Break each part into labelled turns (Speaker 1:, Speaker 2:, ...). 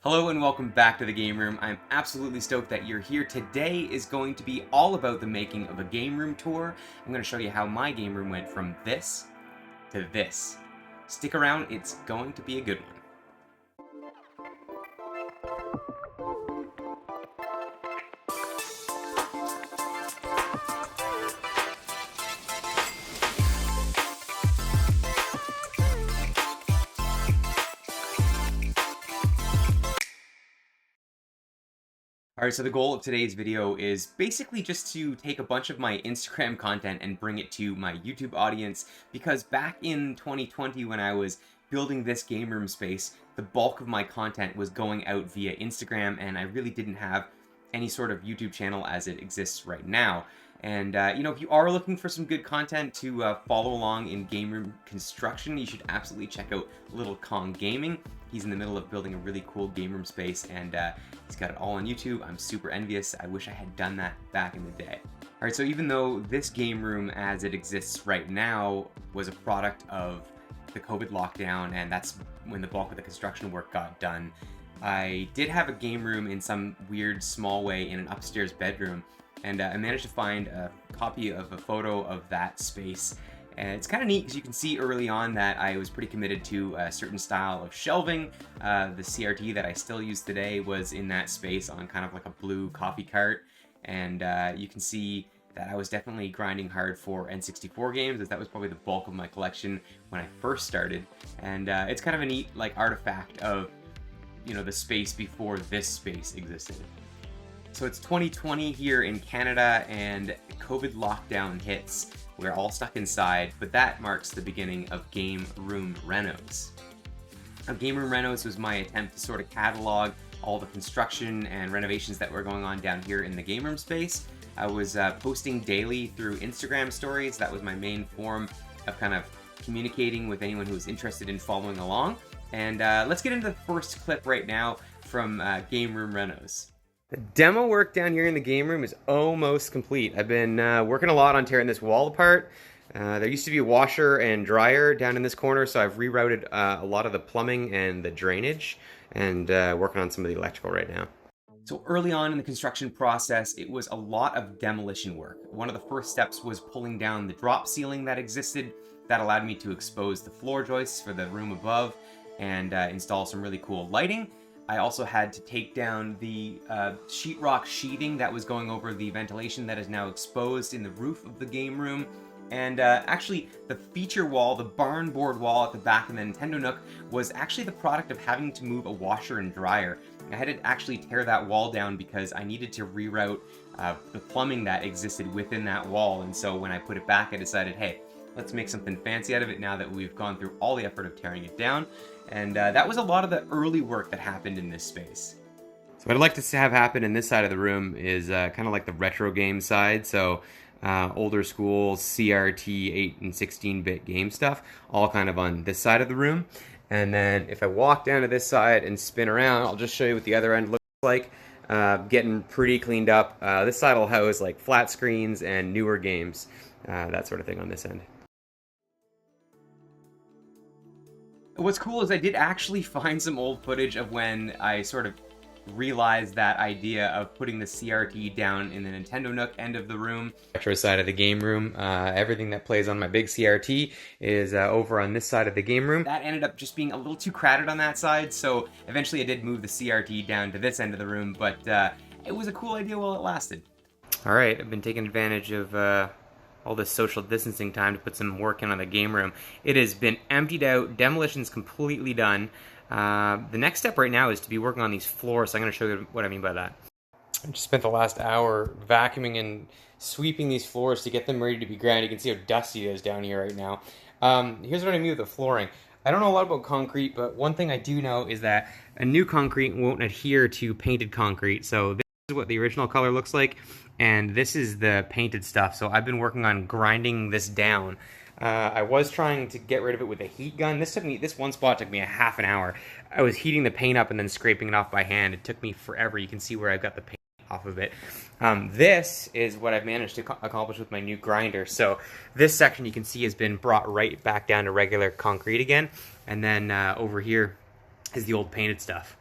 Speaker 1: Hello and welcome back to the Game Room. I'm absolutely stoked that you're here. Today is going to be all about the making of a game room tour. I'm going to show you how my game room went from this to this. Stick around, it's going to be a good one. Alright, so the goal of today's video is basically just to take a bunch of my Instagram content and bring it to my YouTube audience, because back in 2020 when I was building this game room space, the bulk of my content was going out via Instagram, and I really didn't have any sort of YouTube channel as it exists right now. And, if you are looking for some good content to follow along in game room construction, you should absolutely check out Little Kong Gaming. He's in the middle of building a really cool game room space, and he's got it all on YouTube. I'm super envious. I wish I had done that back in the day. All right, so even though this game room as it exists right now was a product of the COVID lockdown, and that's when the bulk of the construction work got done, I did have a game room in some weird small way in an upstairs bedroom, and I managed to find a copy of a photo of that space. And it's kind of neat because you can see early on that I was pretty committed to a certain style of shelving. The CRT that I still use today was in that space on kind of like a blue coffee cart, and you can see that I was definitely grinding hard for N64 games, as that was probably the bulk of my collection when I first started. And it's kind of a neat artifact of the space before this space existed. So it's 2020 here in Canada, and COVID lockdown hits. We're all stuck inside, but that marks the beginning of game room renos. Now, game room renos was my attempt to sort of catalog all the construction and renovations that were going on down here in the game room space. I was posting daily through Instagram stories. That was my main form of kind of communicating with anyone who was interested in following along. And let's get into the first clip right now from game room renos. The demo work down here in the game room is almost complete. I've been working a lot on tearing this wall apart. There used to be a washer and dryer down in this corner, so I've rerouted a lot of the plumbing and the drainage, and working on some of the electrical right now. So early on in the construction process, it was a lot of demolition work. One of the first steps was pulling down the drop ceiling that existed. That allowed me to expose the floor joists for the room above and install some really cool lighting. I also had to take down the sheetrock sheeting that was going over the ventilation that is now exposed in the roof of the game room. And actually, the feature wall, the barn board wall at the back of the Nintendo Nook, was actually the product of having to move a washer and dryer. I had to actually tear that wall down because I needed to reroute the plumbing that existed within that wall. And so when I put it back, I decided, hey, let's make something fancy out of it now that we've gone through all the effort of tearing it down. And that was a lot of the early work that happened in this space. So what I'd like to have happen in this side of the room is kind of like the retro game side. So older school CRT 8 and 16-bit game stuff, all kind of on this side of the room. And then if I walk down to this side and spin around, I'll just show you what the other end looks like. Getting pretty cleaned up. This side will house like flat screens and newer games, that sort of thing on this end. What's cool is I did actually find some old footage of when I sort of realized that idea of putting the CRT down in the Nintendo Nook end of the room. Retro side of the game room. Everything that plays on my big CRT is over on this side of the game room. That ended up just being a little too crowded on that side, so eventually I did move the CRT down to this end of the room, but it was a cool idea while it lasted. Alright, I've been taking advantage of all this social distancing time to put some work in on the game room. It has been emptied out, demolition's completely done. The next step right now is to be working on these floors, so I'm going to show you what I mean by that. I just spent the last hour vacuuming and sweeping these floors to get them ready to be ground. You can see how dusty it is down here right now. Here's what I mean with the flooring. I don't know a lot about concrete, but one thing I do know is that a new concrete won't adhere to painted concrete. So this is what the original color looks like, and this is the painted stuff. So I've been working on grinding this down. I was trying to get rid of it with a heat gun. This one spot took me a half an hour. I was heating the paint up and then scraping it off by hand. It took me forever. You can see where I've got the paint off of it. This is what I've managed to accomplish with my new grinder. So this section you can see has been brought right back down to regular concrete again. And then over here is the old painted stuff.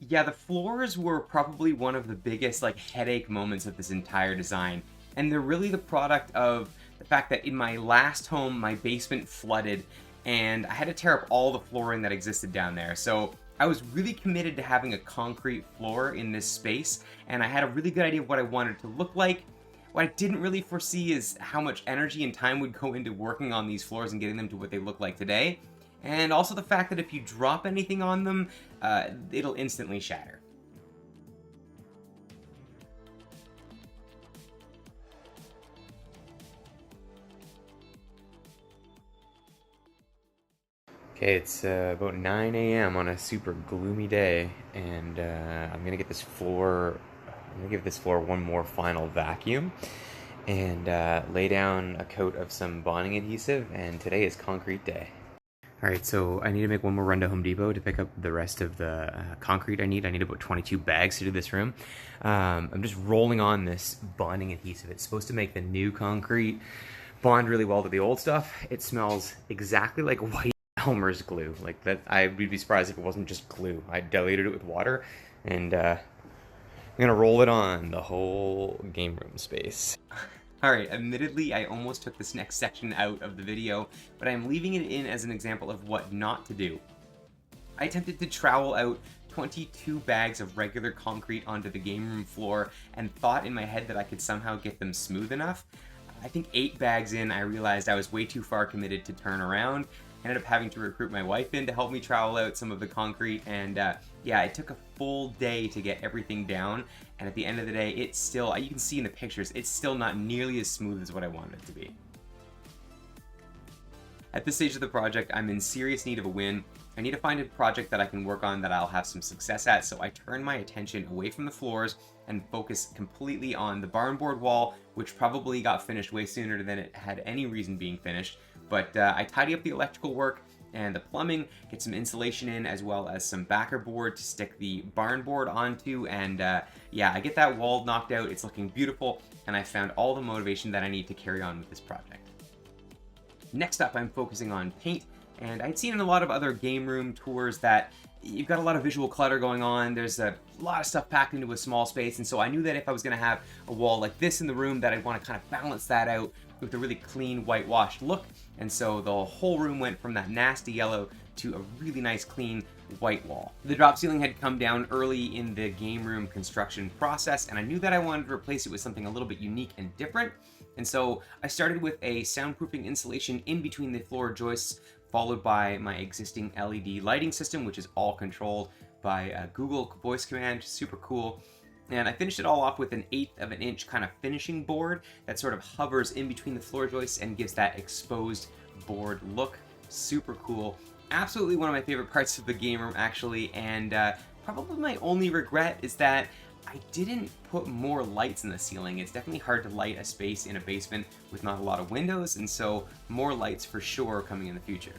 Speaker 1: Yeah, the floors were probably one of the biggest like headache moments of this entire design. And they're really the product of the fact that in my last home, my basement flooded and I had to tear up all the flooring that existed down there. So I was really committed to having a concrete floor in this space, and I had a really good idea of what I wanted it to look like. What I didn't really foresee is how much energy and time would go into working on these floors and getting them to what they look like today. And also the fact that if you drop anything on them, it'll instantly shatter. Okay, it's about 9 a.m. on a super gloomy day, and I'm gonna get this floor. I'm gonna give this floor one more final vacuum, and lay down a coat of some bonding adhesive. And today is concrete day. All right, so I need to make one more run to Home Depot to pick up the rest of the concrete I need. I need about 22 bags to do this room. I'm just rolling on this bonding adhesive. It's supposed to make the new concrete bond really well to the old stuff. It smells exactly like white Elmer's glue. Like that, I would be surprised if it wasn't just glue. I diluted it with water, and I'm gonna roll it on the whole game room space. Alright, admittedly, I almost took this next section out of the video, but I'm leaving it in as an example of what not to do. I attempted to trowel out 22 bags of regular concrete onto the game room floor and thought in my head that I could somehow get them smooth enough. I think 8 bags in, I realized I was way too far committed to turn around. I ended up having to recruit my wife in to help me trowel out some of the concrete, and yeah, it took a full day to get everything down, and at the end of the day, it's still, you can see in the pictures, it's still not nearly as smooth as what I wanted it to be. At this stage of the project, I'm in serious need of a win. I need to find a project that I can work on that I'll have some success at, so I turn my attention away from the floors and focus completely on the barn board wall, which probably got finished way sooner than it had any reason being finished. But I tidy up the electrical work and the plumbing, get some insulation in, as well as some backer board to stick the barn board onto, and yeah, I get that wall knocked out, it's looking beautiful, and I found all the motivation that I need to carry on with this project. Next up, I'm focusing on paint, and I'd seen in a lot of other game room tours that you've got a lot of visual clutter going on, there's a lot of stuff packed into a small space, and so I knew that if I was going to have a wall like this in the room, that I'd want to kind of balance that out with a really clean whitewashed look, and so the whole room went from that nasty yellow to a really nice clean white wall. The drop ceiling had come down early in the game room construction process, and I knew that I wanted to replace it with something a little bit unique and different, and so I started with a soundproofing insulation in between the floor joists, followed by my existing LED lighting system, which is all controlled by a Google voice command, super cool. And I finished it all off with an 1/8 of an inch kind of finishing board that sort of hovers in between the floor joists and gives that exposed board look. Super cool. Absolutely one of my favorite parts of the game room, actually, and probably my only regret is that I didn't put more lights in the ceiling. It's definitely hard to light a space in a basement with not a lot of windows, and so more lights for sure coming in the future.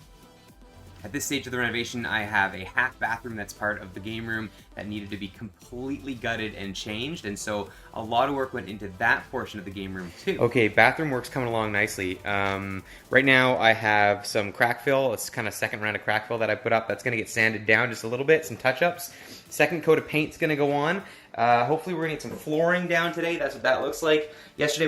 Speaker 1: At this stage of the renovation, I have a half bathroom that's part of the game room that needed to be completely gutted and changed, and so a lot of work went into that portion of the game room too. Okay, bathroom work's coming along nicely. Right now I have some crack fill. It's kind of second round of crack fill that I put up. That's gonna get sanded down just a little bit, some touch-ups. Second coat of paint's gonna go on. Hopefully we're gonna get some flooring down today. That's what that looks like. Yesterday,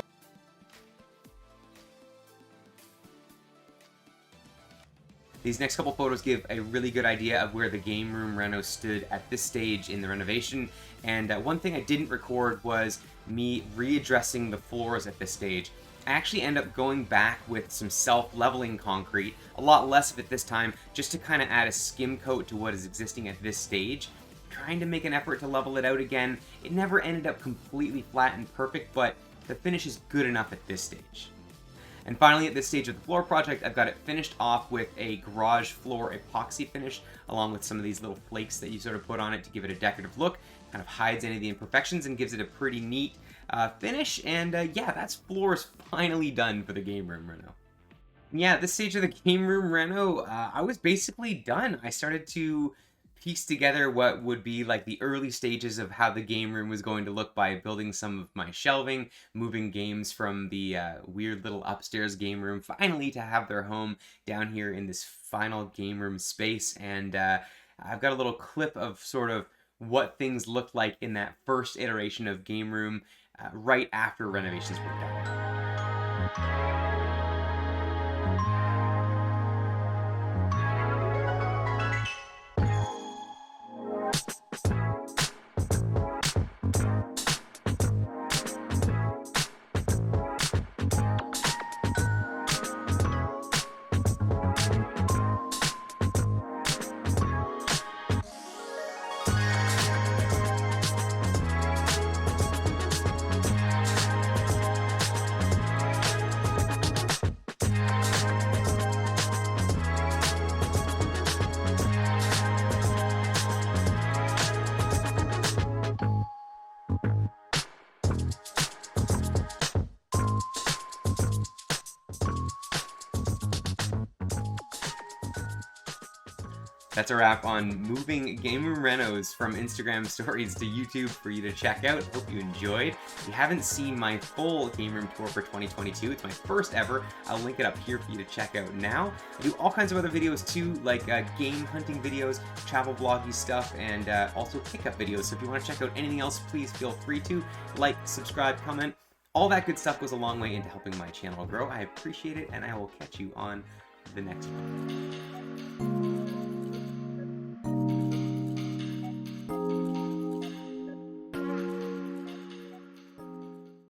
Speaker 1: these next couple photos give a really good idea of where the game room reno stood at this stage in the renovation, and one thing I didn't record was me readdressing the floors at this stage. I actually end up going back with some self-leveling concrete, a lot less of it this time, just to kind of add a skim coat to what is existing at this stage. Trying to make an effort to level it out again. It never ended up completely flat and perfect, but the finish is good enough at this stage. And finally, at this stage of the floor project, I've got it finished off with a garage floor epoxy finish, along with some of these little flakes that you sort of put on it to give it a decorative look. Kind of hides any of the imperfections and gives it a pretty neat finish. And yeah, that's floors finally done for the game room reno. Yeah, at this stage of the game room reno, I was basically done. I started to piece together what would be like the early stages of how the game room was going to look by building some of my shelving, moving games from the weird little upstairs game room, finally to have their home down here in this final game room space. And I've got a little clip of sort of what things looked like in that first iteration of Game Room right after renovations were done. That's a wrap on moving Game Room renos from Instagram stories to YouTube for you to check out. Hope you enjoyed. If you haven't seen my full Game Room tour for 2022, it's my first ever. I'll link it up here for you to check out now. I do all kinds of other videos too, like game hunting videos, travel vloggy stuff, and also pickup videos. So if you want to check out anything else, please feel free to like, subscribe, comment. All that good stuff goes a long way into helping my channel grow. I appreciate it, and I will catch you on the next one.